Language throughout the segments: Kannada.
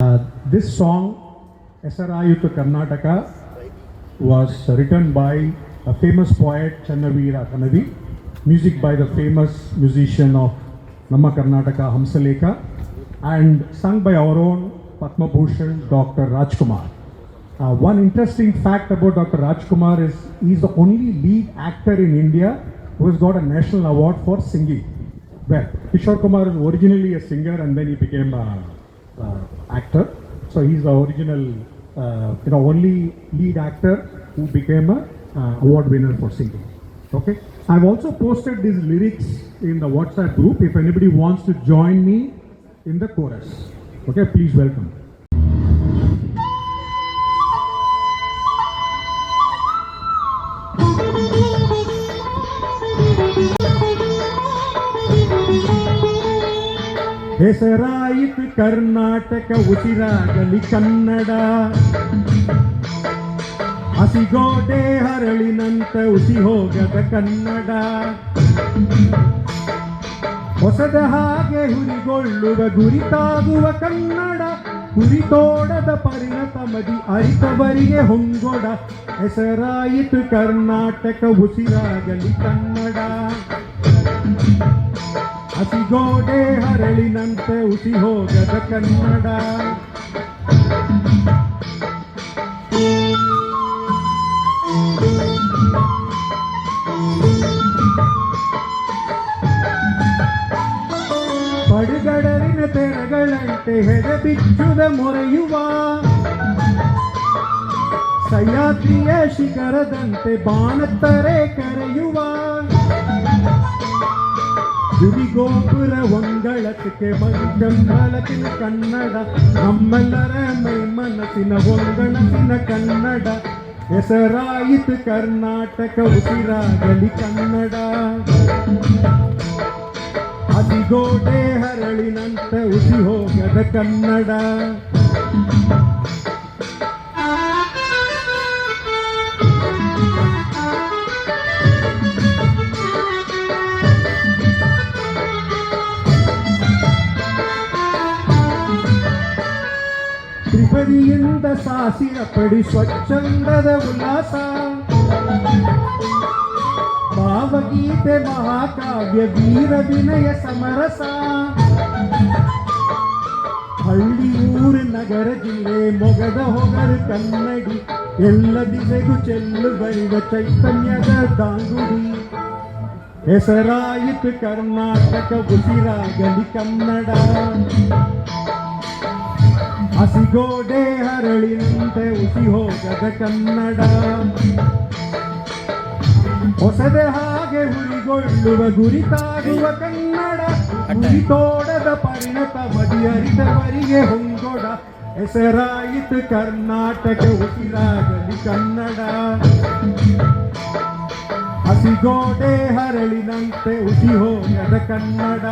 This song, Esarayutu Karnataka, was written by a famous poet, Channaveera Kanavi, music by the famous musician of Namma Karnataka, Hamsalekha, and sung by our own Padma Bhushan, Dr. Rajkumar. One interesting fact about Dr. Rajkumar is he is the only lead actor in India who has got a national award for singing. Well, Kishore Kumar is originally a singer and then he became an actor. So he is the original, only lead actor who became a award winner for singing. Okay. I've also posted these lyrics in the WhatsApp group. If anybody wants to join me in the chorus, okay, please welcome. ಹೆಸರಾಯಿತು ಕರ್ನಾಟಕ ಉಸಿರಾಗಲಿ ಕನ್ನಡ, ಹಸಿಗೋಡೆ ಹರಳಿನಂತ ಉಸಿ ಹೋಗದ ಕನ್ನಡ, ಹೊಸದ ಹಾಗೆ ಹುರಿಗೊಳ್ಳುವ ಗುರಿತಾಗುವ ಕನ್ನಡ, ಗುರಿತೋಡದ ಪರಿಣತ ಮದಿ ಅರಿತವರಿಗೆ ಹೊಂಗೊಡ, ಹೆಸರಾಯಿತು ಕರ್ನಾಟಕ ಉಸಿರಾಗಲಿ ಕನ್ನಡ, ಹಸಿಗೋಡೆ ಹರಳಿನಂತೆ ಉಸಿ ಹೋಗದ ಕನ್ನಡ. ಪಡುಗಡಲಿನ ತೆರಗಳಂತೆ ಹೆದೆಬಿಚ್ಚುದ ಮೊರೆಯುವ, ಸಹ್ಯಾದ್ರಿಯ ಶಿಖರದಂತೆ ಬಾಣತ್ತರೆ ಕರೆಯುವ, ಗುಡಿಗೋಪುರ ಒಂಗಳಕ್ಕೆ ಬೆಂಬಲತಿನ ಕನ್ನಡ, ನಮ್ಮೆಲ್ಲರ ಮೈ ಮನಸ್ಸಿನ ಒಂಗಣಸಿನ ಕನ್ನಡ, ಹೆಸರಾಯಿತು ಕರ್ನಾಟಕ ಉಸಿರಾಗಲಿ ಕನ್ನಡ, ಹಸಿಗೋಡೆ ಹರಳಿನಂತ ಉಸಿ ಹೋಗದ ಕನ್ನಡ. ತ್ರಿಪದಿಯಿಂದ ಸಾಸಿರ ಪಡಿ ಸ್ವಚ್ಛಂದದ ಉಲ್ಲಾಸ, ಭಾವಗೀತೆ ಮಹಾಕಾವ್ಯ ವೀರ ವಿನಯ ಸಮರಸ, ಹಳ್ಳಿ ಊರು ನಗರ ಜಿಲ್ಲೆ ಮೊಗದ ಹೊಗರು ಕನ್ನಡಿ, ಎಲ್ಲ ದಿಸೆಗೂ ಚೆಲ್ಲು ಬರಿದ ಚೈತನ್ಯದ ದಾಂಗುಡಿ, ಹೆಸರಾಯಿತು ಕರ್ನಾಟಕ ಉಸಿರಾಗಲಿ ಕನ್ನಡ, ಹಸಿಗೋಡೆ ಹರಳಿನಂತೆ ಉಸಿ ಹೋಗದ ಕನ್ನಡ, ಹೊಸದ ಹಾಗೆ ಹುರಿಗೊಳ್ಳುವ ಗುರಿತಾಗುವ ಕನ್ನಡ, ಗುರಿತೋಡದ ಪರಿಣತ ಮದಿ ಅರಿತವರಿಗೆ ಹೊಂಗೊಡ, ಹೆಸರಾಯಿತು ಕರ್ನಾಟಕ ಉಸಿರಾಗಲಿ ಕನ್ನಡ, ಹಸಿಗೋಡೆ ಹರಳಿನಂತೆ ಉಸಿ ಹೋಗದ ಕನ್ನಡ.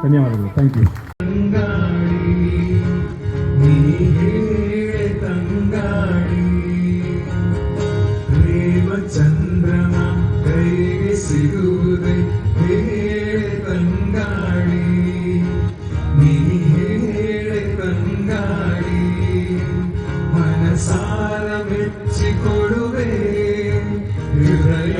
ಧನ್ಯವಾದಗಳು. Thank you. ಪ್ರೇಮ ಚಂದ್ರಮ ಕೈಗೆ ಸಿಗುವುದೇ ಹೇಳೆ ತಂಗಾಳಿ, ನೀ ಹೇಳೆ ತಂಗಾಳಿ, ಮನಸಾರ ಮೆಚ್ಚಿಕೊಡುವೆ ಹೃದಯ